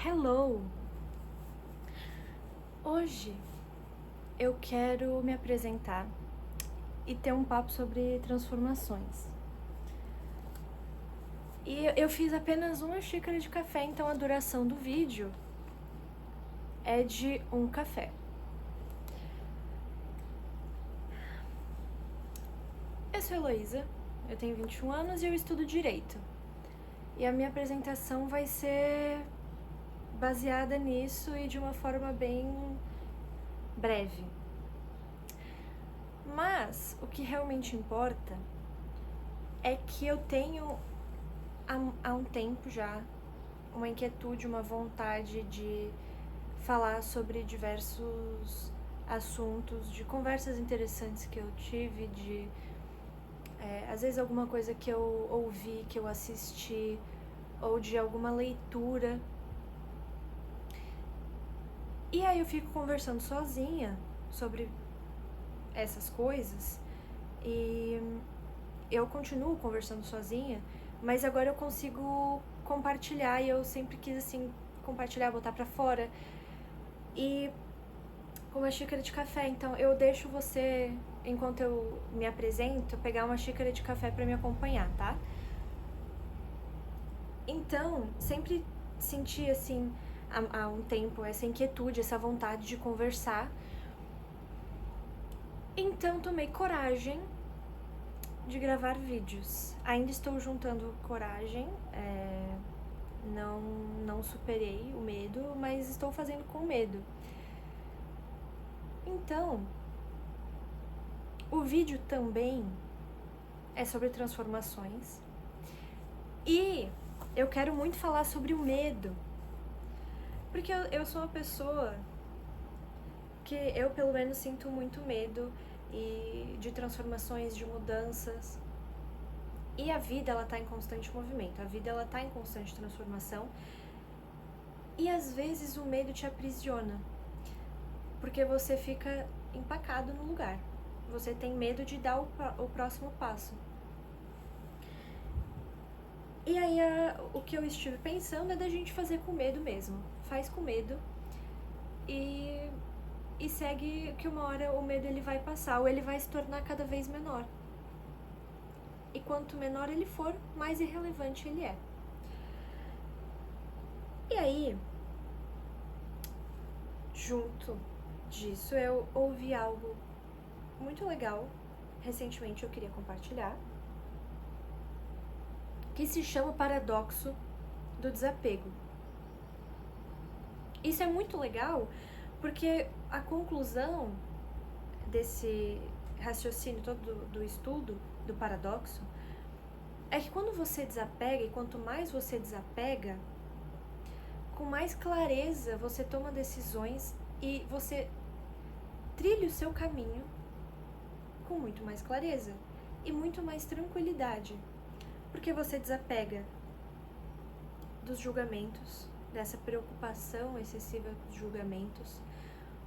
Hello! Hoje eu quero me apresentar e ter um papo sobre transformações. E eu fiz apenas uma xícara de café, então a duração do vídeo é de um café. Eu sou Heloísa, eu tenho 21 anos e eu estudo Direito. E a minha apresentação vai ser baseada nisso e de uma forma bem breve. Mas o que realmente importa é que eu tenho há um tempo já uma inquietude, uma vontade de falar sobre diversos assuntos, de conversas interessantes que eu tive, de às vezes alguma coisa que eu ouvi, que eu assisti, ou de alguma leitura. E aí eu fico conversando sozinha sobre essas coisas e eu continuo conversando sozinha, mas agora eu consigo compartilhar e eu sempre quis assim compartilhar, botar pra fora e com uma xícara de café. Então eu deixo você, enquanto eu me apresento, pegar uma xícara de café pra me acompanhar, tá? Então, sempre senti assim há um tempo essa inquietude, essa vontade de conversar. Então tomei coragem de gravar vídeos. Ainda estou juntando coragem, não superei o medo, mas estou fazendo com medo. Então, o vídeo também é sobre transformações e eu quero muito falar sobre o medo, porque eu sou uma pessoa que eu pelo menos sinto muito medo e de transformações, de mudanças. E a vida, ela tá em constante movimento, a vida, ela tá em constante transformação. E às vezes o medo te aprisiona, porque você fica empacado no lugar. Você tem medo de dar o próximo passo. E aí o que eu estive pensando é da gente fazer com medo mesmo. Faz com medo e segue que uma hora o medo ele vai passar, ou ele vai se tornar cada vez menor. E quanto menor ele for, mais irrelevante ele é. E aí, junto disso, eu ouvi algo muito legal. Recentemente eu queria compartilhar, que se chama Paradoxo do Desapego. Isso é muito legal porque a conclusão desse raciocínio todo do estudo do paradoxo é que quando você desapega, e quanto mais você desapega, com mais clareza você toma decisões e você trilha o seu caminho com muito mais clareza e muito mais tranquilidade, porque você desapega dos julgamentos, dessa preocupação excessiva dos julgamentos.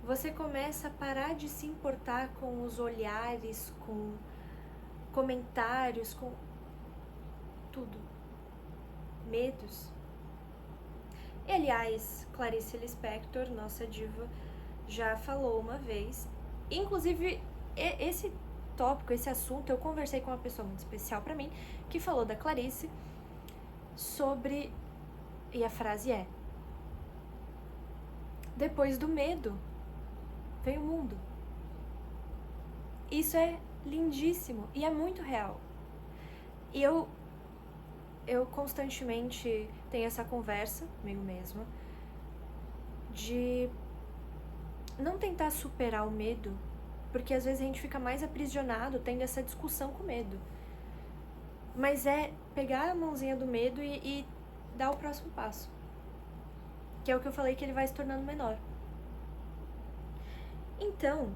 Você começa a parar de se importar com os olhares, com comentários, com tudo. Medos. E, aliás, Clarice Lispector, nossa diva, já falou uma vez. Inclusive, esse tópico, esse assunto, eu conversei com uma pessoa muito especial pra mim, que falou da Clarice sobre... E a frase é: depois do medo, vem o mundo. Isso é lindíssimo e é muito real. E eu constantemente tenho essa conversa comigo mesma de não tentar superar o medo, porque às vezes a gente fica mais aprisionado tendo essa discussão com o medo. Mas é pegar a mãozinha do medo e dar o próximo passo, que é o que eu falei, que ele vai se tornando menor. Então,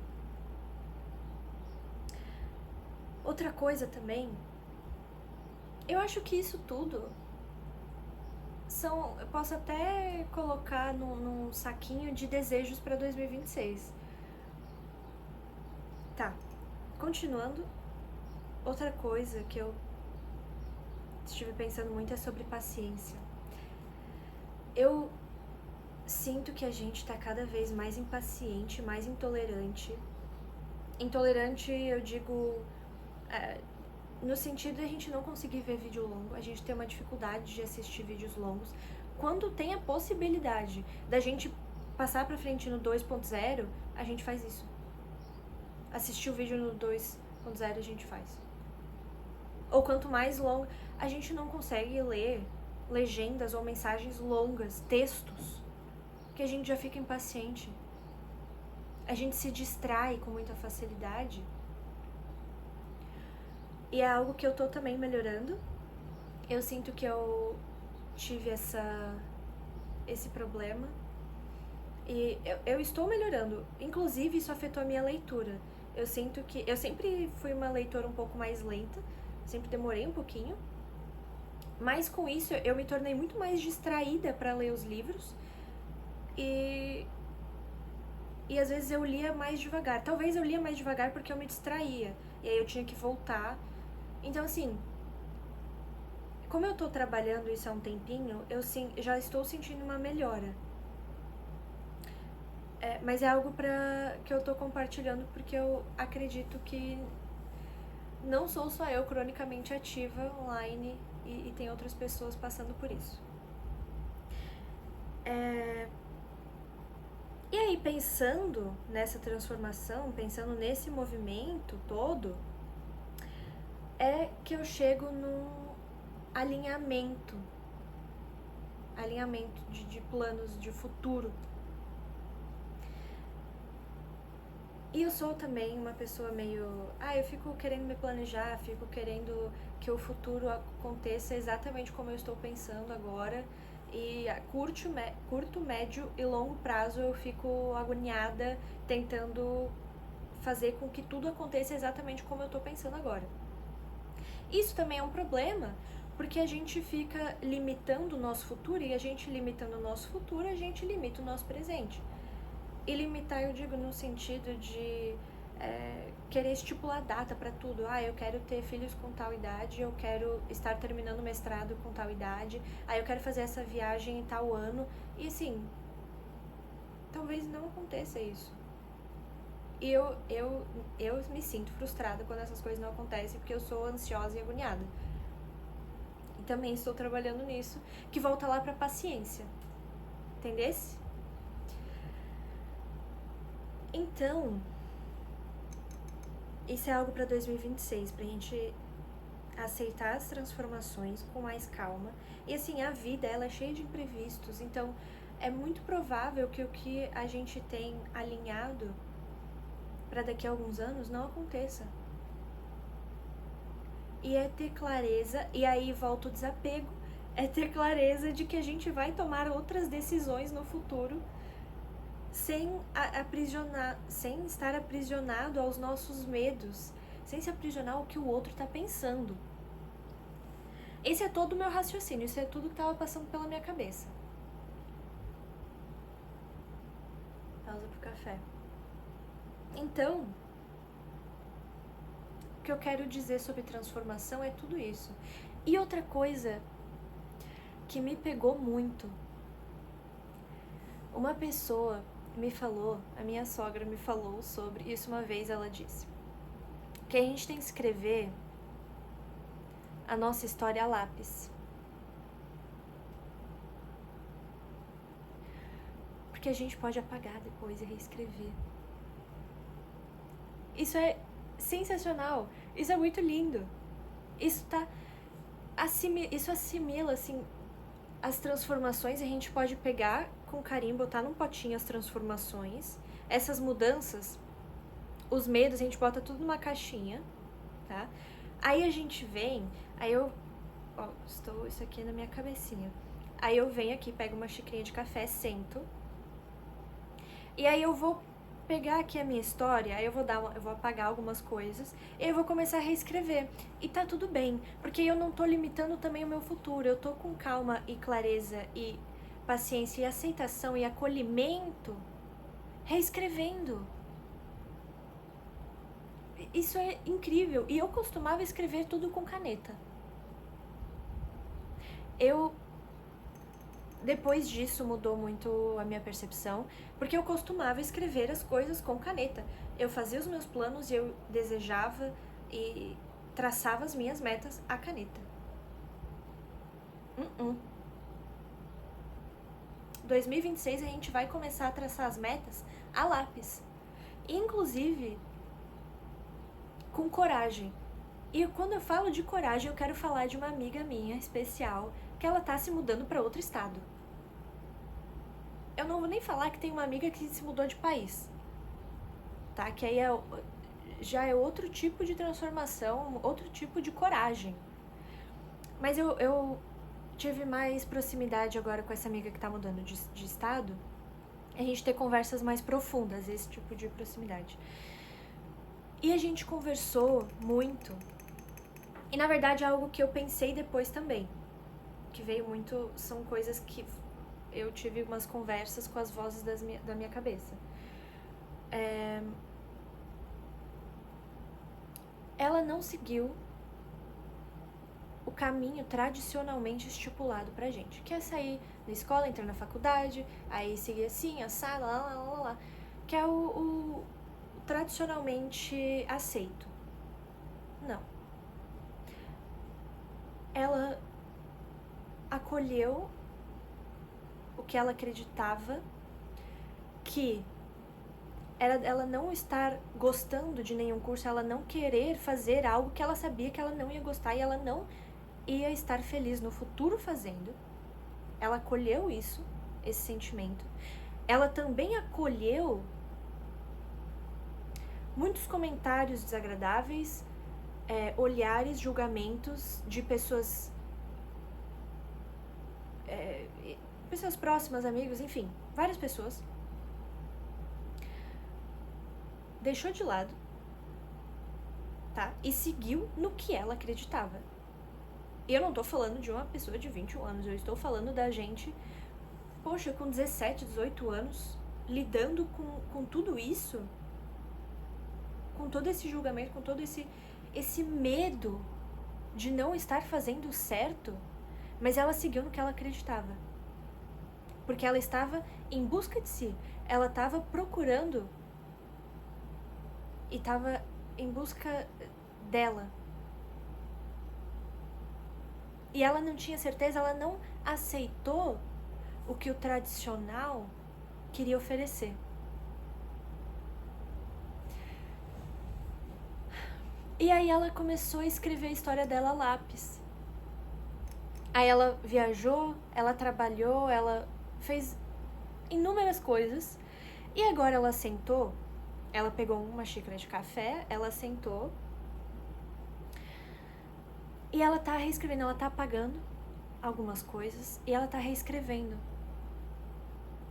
outra coisa também, eu acho que isso tudo eu posso até colocar num saquinho de desejos para 2026. Tá, continuando, outra coisa que eu estive pensando muito é sobre paciência. Eu sinto que a gente tá cada vez mais impaciente, mais intolerante. Intolerante, eu digo, no sentido de a gente não conseguir ver vídeo longo, a gente tem uma dificuldade de assistir vídeos longos. Quando tem a possibilidade da gente passar pra frente no 2.0, a gente faz isso. Assistir o vídeo no 2.0 a gente faz. Ou quanto mais longo, a gente não consegue ler legendas ou mensagens longas, textos, que a gente já fica impaciente. A gente se distrai com muita facilidade. E é algo que eu tô também melhorando. Eu sinto que eu tive esse problema. E eu estou melhorando. Inclusive, isso afetou a minha leitura. Eu sinto que... Eu sempre fui uma leitora um pouco mais lenta. Sempre demorei um pouquinho. Mas com isso, eu me tornei muito mais distraída para ler os livros. E às vezes eu lia mais devagar. Talvez eu lia mais devagar porque eu me distraía. E aí eu tinha que voltar. Então, assim... Como eu tô trabalhando isso há um tempinho, eu já estou sentindo uma melhora. Mas é algo que eu tô compartilhando porque eu acredito que não sou só eu cronicamente ativa online e tem outras pessoas passando por isso. E aí, pensando nessa transformação, pensando nesse movimento todo, é que eu chego num alinhamento de planos de futuro. E eu sou também uma pessoa meio... eu fico querendo me planejar, fico querendo que o futuro aconteça exatamente como eu estou pensando agora. E a curto, médio e longo prazo eu fico agoniada tentando fazer com que tudo aconteça exatamente como eu estou pensando agora. Isso também é um problema, porque a gente fica limitando o nosso futuro, e a gente limitando o nosso futuro, a gente limita o nosso presente. E limitar, eu digo, no sentido de querer estipular data pra tudo. Eu quero ter filhos com tal idade, eu quero estar terminando o mestrado com tal idade, eu quero fazer essa viagem em tal ano. E assim, talvez não aconteça isso. E eu me sinto frustrada quando essas coisas não acontecem, porque eu sou ansiosa e agoniada. E também estou trabalhando nisso, que volta lá pra paciência. Entendesse? Então, isso é algo para 2026, pra gente aceitar as transformações com mais calma. E assim, a vida, ela é cheia de imprevistos, então é muito provável que o que a gente tem alinhado para daqui a alguns anos não aconteça. E é ter clareza, e aí volta o desapego, é ter clareza de que a gente vai tomar outras decisões no futuro sem estar aprisionado aos nossos medos, sem se aprisionar ao que o outro tá pensando. Esse é todo o meu raciocínio, isso é tudo que tava passando pela minha cabeça. Pausa pro café. Então, o que eu quero dizer sobre transformação é tudo isso. E outra coisa que me pegou muito, uma pessoa me falou, a minha sogra me falou sobre isso uma vez. Ela disse que a gente tem que escrever a nossa história a lápis, porque a gente pode apagar depois e reescrever. Isso é sensacional, isso é muito lindo. Isso assimila assim as transformações. A gente pode pegar com carinho, botar num potinho as transformações, essas mudanças, os medos, a gente bota tudo numa caixinha, tá? Aí a gente vem, isso aqui na minha cabecinha. Aí eu venho aqui, pego uma xicrinha de café, sento, e aí eu vou pegar aqui a minha história, aí eu vou apagar algumas coisas, e aí eu vou começar a reescrever. E tá tudo bem, porque eu não tô limitando também o meu futuro, eu tô com calma e clareza e paciência e aceitação e acolhimento, reescrevendo. Isso é incrível. E eu costumava escrever tudo com caneta. Depois disso mudou muito a minha percepção, porque eu costumava escrever as coisas com caneta. Eu fazia os meus planos e eu desejava e traçava as minhas metas à caneta. 2026 a gente vai começar a traçar as metas a lápis. Inclusive com coragem. E quando eu falo de coragem, eu quero falar de uma amiga minha especial, que ela tá se mudando para outro estado. Eu não vou nem falar que tem uma amiga que se mudou de país, tá? Que aí já é outro tipo de transformação, outro tipo de coragem. Mas eu tive mais proximidade agora com essa amiga que tá mudando de estado. A gente ter conversas mais profundas, esse tipo de proximidade. E a gente conversou muito. E na verdade é algo que eu pensei depois também. Que veio muito. São coisas que eu tive umas conversas com as vozes da minha cabeça. Ela não seguiu o caminho tradicionalmente estipulado pra gente, que é sair da escola, entrar na faculdade, aí seguir assim, assar, lá, que é o tradicionalmente aceito. Não. Ela acolheu o que ela acreditava, que era ela não estar gostando de nenhum curso, ela não querer fazer algo que ela sabia que ela não ia gostar e ela não ia estar feliz no futuro fazendo. Ela acolheu isso, esse sentimento. Ela também acolheu muitos comentários desagradáveis, olhares, julgamentos de pessoas próximas, amigos, enfim, várias pessoas. Deixou de lado, tá? E seguiu no que ela acreditava. E eu não tô falando de uma pessoa de 21 anos, eu estou falando da gente, poxa, com 17, 18 anos, lidando com tudo isso, com todo esse julgamento, com todo esse medo de não estar fazendo certo, mas ela seguiu no que ela acreditava. Porque ela estava em busca de si, ela estava procurando e estava em busca dela. E ela não tinha certeza, ela não aceitou o que o tradicional queria oferecer. E aí ela começou a escrever a história dela a lápis. Aí ela viajou, ela trabalhou, ela fez inúmeras coisas. E agora ela sentou, ela pegou uma xícara de café, ela sentou. E ela tá reescrevendo, ela tá apagando algumas coisas e ela tá reescrevendo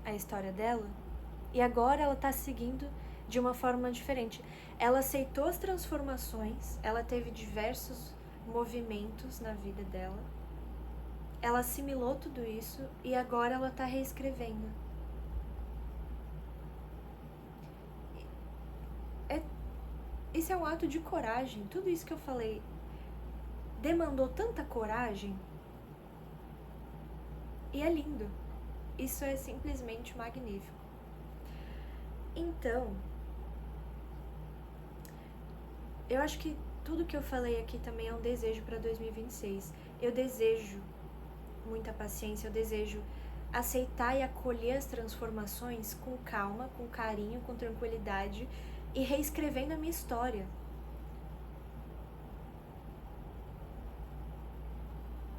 a história dela. E agora ela tá seguindo de uma forma diferente. Ela aceitou as transformações, ela teve diversos movimentos na vida dela. Ela assimilou tudo isso e agora ela tá reescrevendo. Isso é um ato de coragem. Tudo isso que eu falei demandou tanta coragem. E é lindo. Isso é simplesmente magnífico. Então, eu acho que tudo que eu falei aqui também é um desejo para 2026. Eu desejo muita paciência, eu desejo aceitar e acolher as transformações com calma, com carinho, com tranquilidade e reescrevendo a minha história.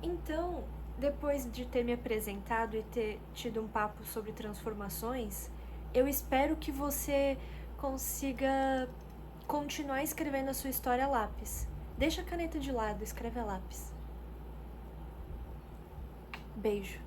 Então, depois de ter me apresentado e ter tido um papo sobre transformações, eu espero que você consiga continuar escrevendo a sua história a lápis. Deixa a caneta de lado, escreve a lápis. Beijo.